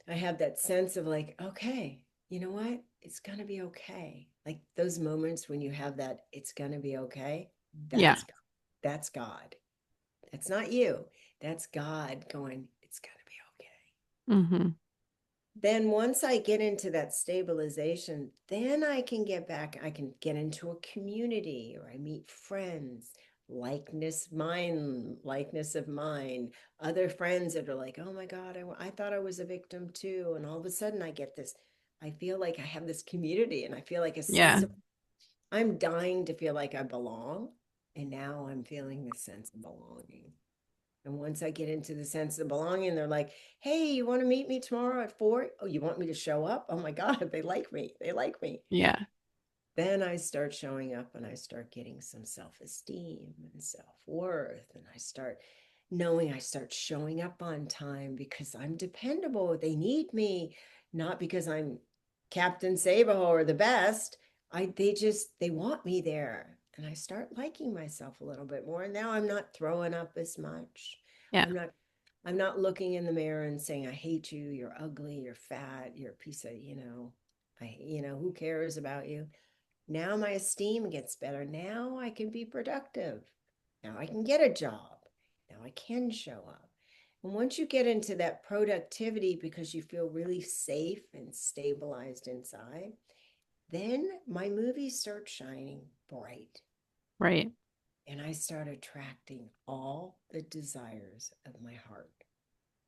I have that sense of like, okay, you know what? It's going to be okay. Like those moments when you have that, it's going to be okay. Yeah. That's God. That's God. That's not you. That's God going, it's going to be okay. Mm-hmm. Then once I get into that stabilization, then I can get into a community or I meet friends, likeness of mind, other friends that are like, oh my God, I thought I was a victim too. And all of a sudden I feel like I have this community and I feel like a sense Yeah. of, I'm dying to feel like I belong. And now I'm feeling this sense of belonging. And once I get into the sense of belonging, they're like, hey, you want to meet me tomorrow at 4? Oh, you want me to show up? Oh my God, they like me. They like me. Yeah. Then I start showing up and I start getting some self-esteem and self-worth. And I start knowing I start showing up on time because I'm dependable. They need me, not because I'm Captain Sabaho or the best. They want me there. And I start liking myself a little bit more. And now I'm not throwing up as much. Yeah. I'm not looking in the mirror and saying, I hate you, you're ugly, you're fat, you're a piece of, who cares about you? Now my esteem gets better. Now I can be productive. Now I can get a job. Now I can show up. And once you get into that productivity because you feel really safe and stabilized inside, then my movies start shining bright. Right. And I start attracting all the desires of my heart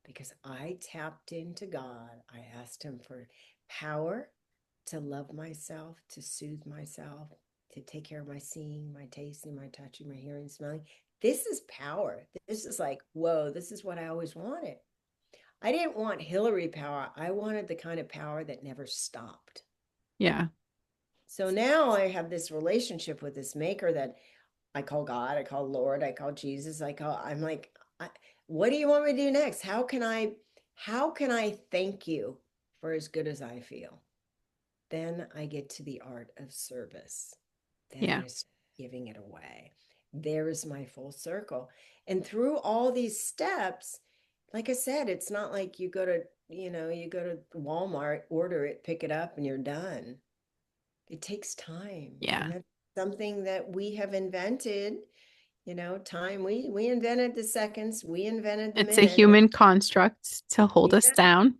because I tapped into God. I asked Him for power to love myself, to soothe myself, to take care of my seeing, my tasting, my touching, my hearing, smelling. This is power. This is like, whoa, this is what I always wanted. I didn't want Hilary power. I wanted the kind of power that never stopped. Yeah. So now I have this relationship with this maker that I call God, I call Lord, I call Jesus, I'm like, what do you want me to do next? How can I thank you for as good as I feel? Then I get to the art of service. Then Yeah. I start giving it away. There is my full circle. And through all these steps, like I said, it's not like you go to Walmart, order it, pick it up, and you're done. It takes time. Yeah. And that's something that we have invented. Time, we invented the seconds, we invented the It's a minute. human construct to hold us Yeah. down.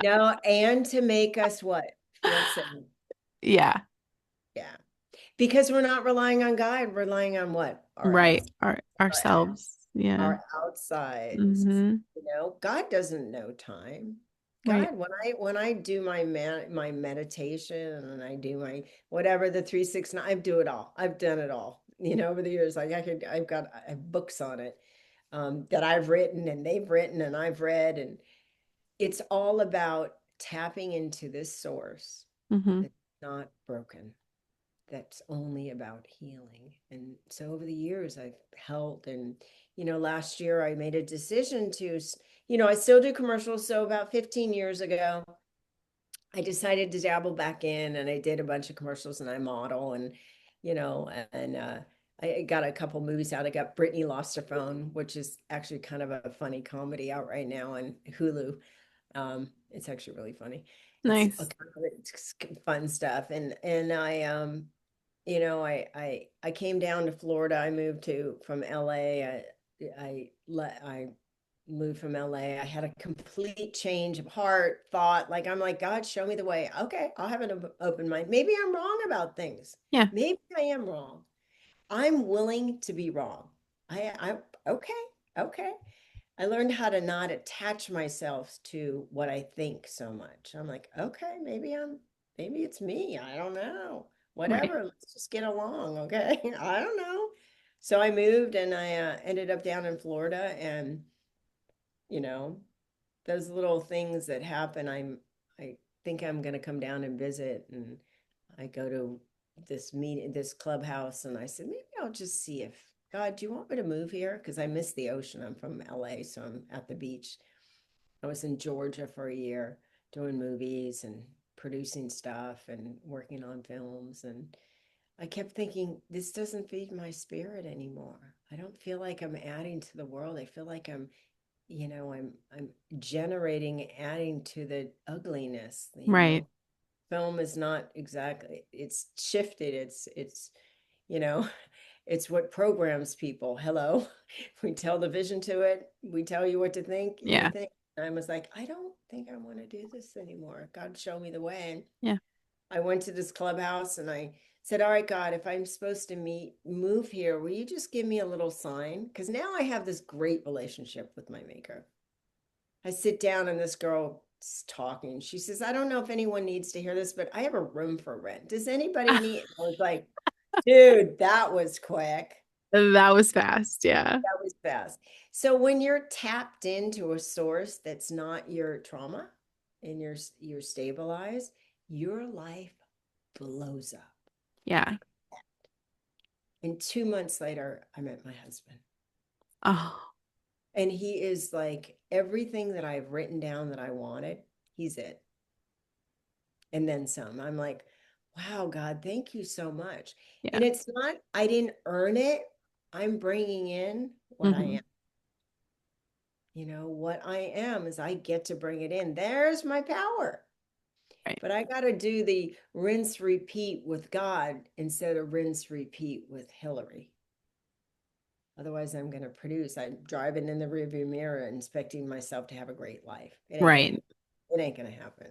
No, and to make us what? Feel safe. Yeah. Yeah. Because we're not relying on God, we're relying on what? Our Right. outside, our Ourselves. Yeah. our outsides. Mm-hmm. God doesn't know time. Right. God, when I do my meditation and I do my whatever the 369, I do it all. I've done it all. Over the years, like I have books on it that I've written and they've written and I've read, and it's all about tapping into this source Mm-hmm. that's not broken, that's only about healing. And so over the years, I've held, and, last year I made a decision to, I still do commercials. So about 15 years ago, I decided to dabble back in and I did a bunch of commercials and I model and, you know, and I got a couple movies out. I got Brittany Lost Her Phone, which is actually kind of a funny comedy out right now on Hulu. It's actually really funny. It's a Nice. it's fun stuff. And I I came down to Florida. I moved to from LA. I moved from LA. I had a complete change of heart, thought. Like I'm like, God, show me the way. Okay, I'll have an open mind. Maybe I'm wrong about things. Yeah. Maybe I am wrong. I'm willing to be wrong. Okay, okay. I learned how to not attach myself to what I think so much. I'm like, okay, maybe it's me. I don't know. Right. Whatever. Let's just get along. Okay. I don't know. So I moved and I ended up down in Florida, and you know, those little things that happen, I think I'm going to come down and visit. And I go to this meeting, this clubhouse, and I said, maybe I'll just see if, God, do you want me to move here? Because I miss the ocean. I'm from LA, so I'm at the beach. I was in Georgia for a year doing movies and producing stuff and working on films. And I kept thinking, this doesn't feed my spirit anymore. I don't feel like I'm adding to the world. I feel like I'm generating, adding to the ugliness. Right. Film is not exactly, it's shifted. You know, it's what programs people. Hello. We tell the vision to it. We tell you what to think, and you Yeah. think. And I was like, I don't think I want to do this anymore. God, show me the way. And Yeah. I went to this clubhouse and I said, all right, God, if I'm supposed to move here, will you just give me a little sign? Because now I have this great relationship with my maker. I sit down and this girl is talking. She says, I don't know if anyone needs to hear this, but I have a room for rent. Does anybody need? I was like, dude, that was quick. That was fast. Yeah. That was fast. So when you're tapped into a source that's not your trauma and you're stabilized, your life blows up. Yeah. Like, and 2 months later, I met my husband. Oh, And he is like everything that I've written down that I wanted, he's it. And then some. I'm like, wow, God, thank you so much. yeah. And it's not, I didn't earn it. I'm bringing in what I Hmm. am. What I am is I get to bring it in. There's my power. Right. But I got to do the rinse repeat with God instead of rinse repeat with Hilary. Otherwise, I'm going to produce. I'm driving in the rearview mirror and expecting myself to have a great life. Right. It ain't gonna happen.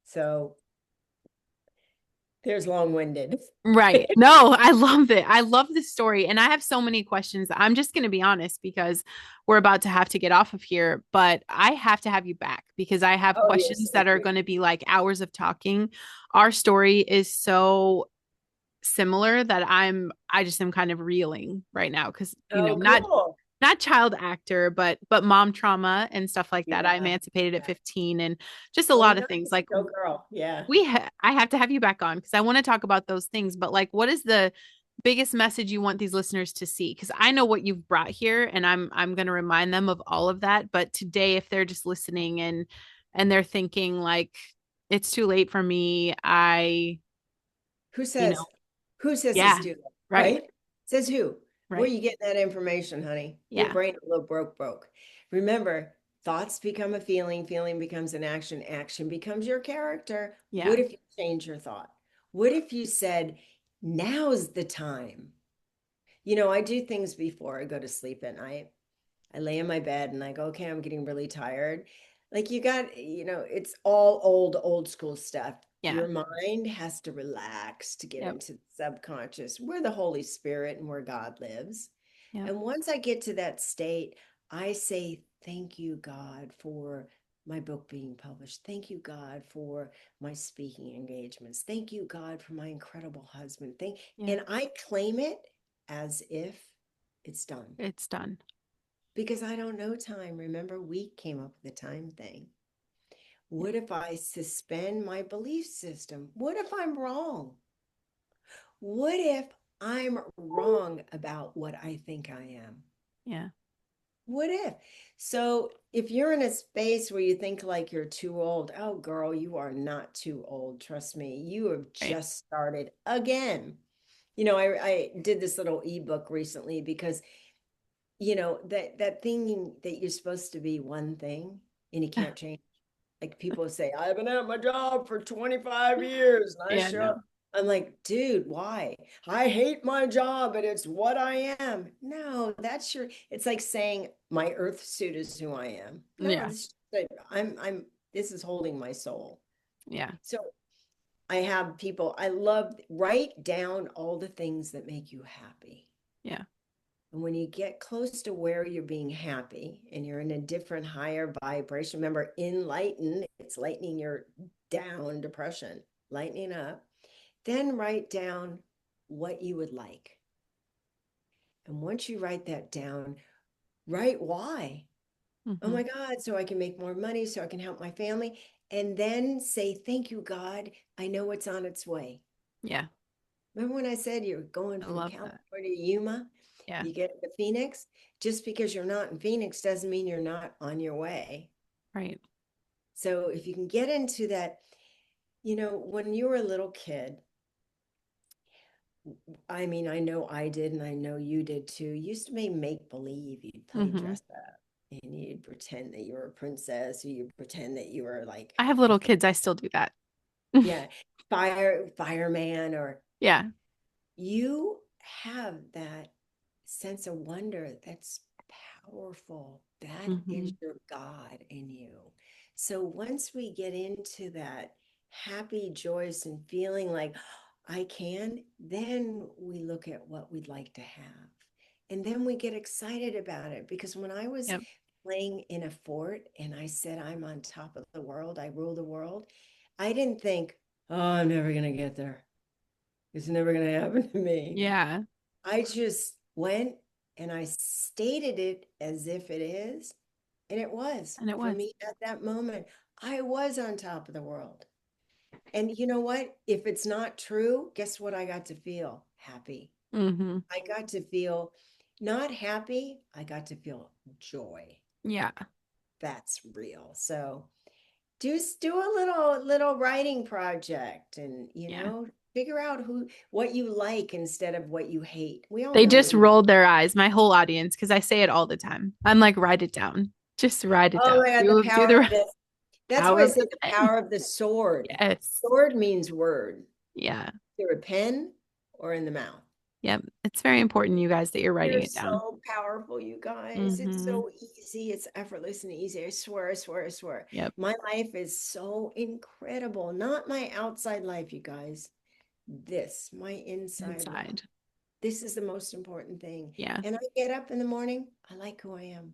So there's long-winded. Right. No, I love it. I love this story. And I have so many questions. I'm just going to be honest because we're about to have to get off of here, but I have to have you back because I have Oh, you're questions so that are cute. going to be like hours of talking. Our story is so similar that I just am kind of reeling right now because, Oh, not cool. child actor, but mom trauma and stuff like that. I Yeah. emancipated at Yeah. 15 and just a Oh, lot of nice. things like Go girl. Yeah. I have to have you back on because I want to talk about those things. But like, what is the biggest message you want these listeners to see? Because I know what you've brought here, and I'm going to remind them of all of that. But today, if they're just listening and they're thinking like, it's too late for me, Who you know, says, who says it's yeah, too late, right, right? Says who? Where are right, you getting that information, honey? Your yeah, brain a little broke. Remember, thoughts become a feeling, feeling becomes an action, action becomes your character. yeah, What if you change your thought? What if you said, now's the time? I do things before I go to sleep at night. I lay in my bed and I go, okay, I'm getting really tired. Like it's all old school stuff. yeah, Your mind has to relax to get yep, into the subconscious where the Holy Spirit and where God lives. yep, And once I get to that state, I say, thank you, God, for my book being published. Thank you, God, for my speaking engagements. Thank you, God, for my incredible husband. yeah, And I claim it as if it's done it's done. because I don't know time. Remember, we came up with the time thing. Yeah, What if I suspend my belief system? What if I'm wrong? What if I'm wrong about what I think I am? yeah, What if? So, if you're in a space where you think like you're too old, oh, girl, you are not too old. Trust me, you have right, just started again. I did this little ebook recently because, that thing that you're supposed to be one thing and you can't change. Like people say, I've been at my job for 25 years and I Yeah, show no. up. I'm like, dude, why? I hate my job and it's what I am. No, it's like saying my earth suit is who I am. No, Yeah. this is holding my soul. Yeah. So I love write down all the things that make you happy. Yeah. And when you get close to where you're being happy and you're in a different higher vibration, remember, enlighten, it's lightening your down depression, lightening up. Then write down what you would like. And once you write that down, write why. Oh Mm-hmm. my God, so I can make more money, so I can help my family. And then say, thank you, God. I know it's on its way. Yeah. Remember when I said you're going I from love that. California to Yuma? Yeah. You get to Phoenix. Just because you're not in Phoenix doesn't mean you're not on your way. Right. So if you can get into that, when you were a little kid, I mean, I know I did, and I know you did too. You used to make believe. You'd play Mm-hmm. dress up and you'd pretend that you were a princess, or you'd pretend that you were like I have a, little kids. I still do that. yeah, fireman, or Yeah. you have that sense of wonder that's powerful. That Mm-hmm. is your God in you. So once we get into that happy, joyous, and feeling like I can, then we look at what we'd like to have. And then we get excited about it. Because when I was Yep. playing in a fort and I said, I'm on top of the world, I rule the world, I didn't think, oh, I'm never going to get there. It's never going to happen to me. Yeah. I just went and I stated it as if it is. And it was And it for was. me at that moment. I was on top of the world. And you know what? If it's not true, guess what I got to feel? Happy. Mm-hmm. I got to feel not happy, I got to feel joy. Yeah. That's real. So just do a little writing project and Yeah. figure out what you like instead of what you hate. We all They know what just you. rolled their eyes, my whole audience, because I say it all the time. I'm like, write it down. Just write it Oh down. my God, the Do power the of this. That's why power I of say the the pen. power of the sword. Yes. Sword means word, Yeah. through a pen or in the mouth. Yep. It's very important, you guys, that you're They're writing it down. so powerful, you guys. It's Mm-hmm. so easy. It's effortless and easy. I swear, I swear, I swear. Yep. My life is so incredible. Not my outside life, you guys. My inside life. Inside. This is the most important thing. Yeah. And I get up in the morning, I like who I am.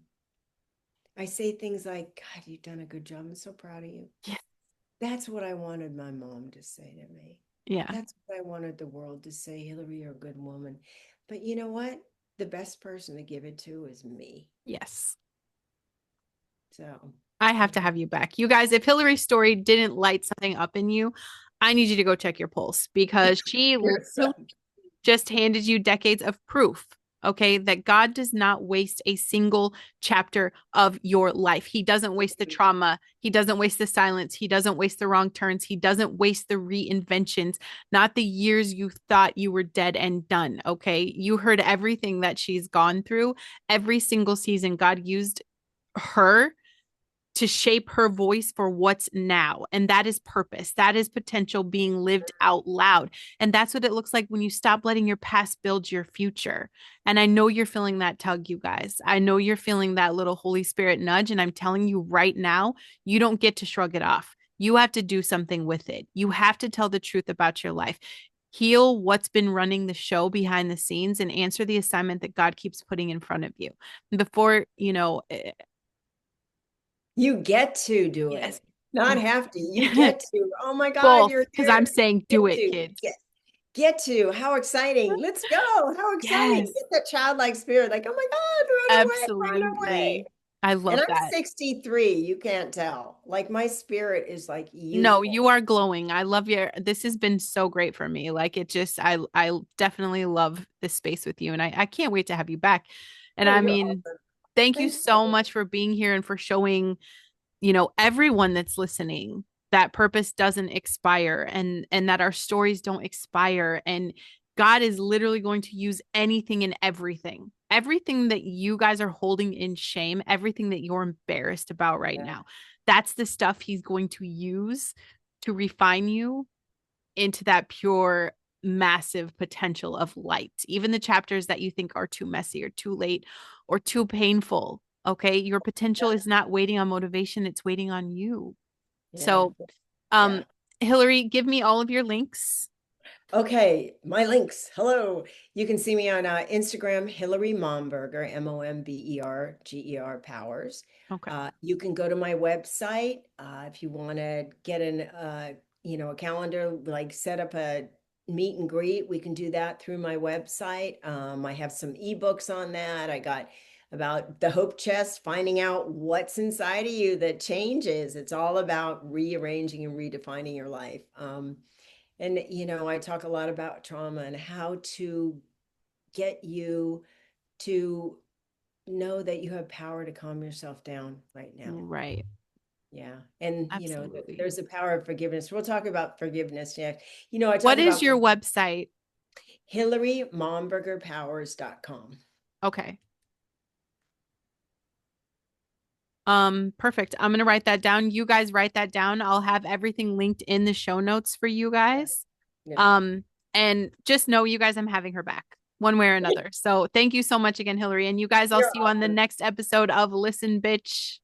I say things like, God, you've done a good job. I'm so proud of you. Yeah. That's what I wanted my mom to say to me. Yeah. That's what I wanted the world to say. Hilary, you're a good woman. But you know what? The best person to give it to is me. Yes. So, I have yeah. to have you back. You guys, if Hillary's story didn't light something up in you, I need you to go check your pulse because she You're so, literally just handed you decades of proof, okay, that God does not waste a single chapter of your life. He doesn't waste the trauma. He doesn't waste the silence. He doesn't waste the wrong turns. He doesn't waste the reinventions, not the years you thought you were dead and done, okay? You heard everything that she's gone through. Every single season, God used her to shape her voice for what's now. And that is purpose. That is potential being lived out loud. And that's what it looks like when you stop letting your past build your future. And I know you're feeling that tug, you guys. I know you're feeling that little Holy Spirit nudge. And I'm telling you right now, you don't get to shrug it off. You have to do something with it. You have to tell the truth about your life. Heal what's been running the show behind the scenes and answer the assignment that God keeps putting in front of you. Before, you get to do yes. it. Not have to. You get to. Oh my God, Both, you're because I'm here. saying Get do it, to. kids. Get to. How exciting. Let's go. How exciting. Yes, Get that childlike spirit. Like, oh my God, run away. absolutely. I And love I'm that. 63. You can't tell. Like my spirit is like No, youthful. you are glowing. I love your this has been so great for me. Like it just I definitely love this space with you and I can't wait to have you back. And Oh, I you're mean, awesome. thank you Thank you. so much for being here and for showing, everyone that's listening that purpose doesn't expire and that our stories don't expire and God is literally going to use anything and everything. Everything that you guys are holding in shame, everything that you're embarrassed about right Yeah. now, that's the stuff he's going to use to refine you into that pure, massive potential of light. Even the chapters that you think are too messy or too late or too painful. Okay. Your potential Yeah. is not waiting on motivation, it's waiting on you. Yeah. So, Yeah. Hilary, give me all of your links. Okay, my links. Hello. You can see me on Instagram, Hilary Momberger, Momberger Powers. Okay. You can go to my website if you want to get a calendar, like set up a meet and greet. We can do that through my website. I have some ebooks on that. I got about the hope chest, finding out what's inside of you that changes. It's all about rearranging and redefining your life. And, I talk a lot about trauma and how to get you to know that you have power to calm yourself down right now. Right. Yeah. And, Absolutely. there's the power of forgiveness. We'll talk about forgiveness next. I talk What is about your website? HilaryMombergerPowers.com. Okay. Perfect. I'm gonna write that down. You guys write that down. I'll have everything linked in the show notes for you Yeah. guys. Yeah. Um, and just know you guys, I'm having her back one way or another. So thank you so much again, Hilary. And you guys, I'll You're see you on the awesome. next episode of Listen Bitch.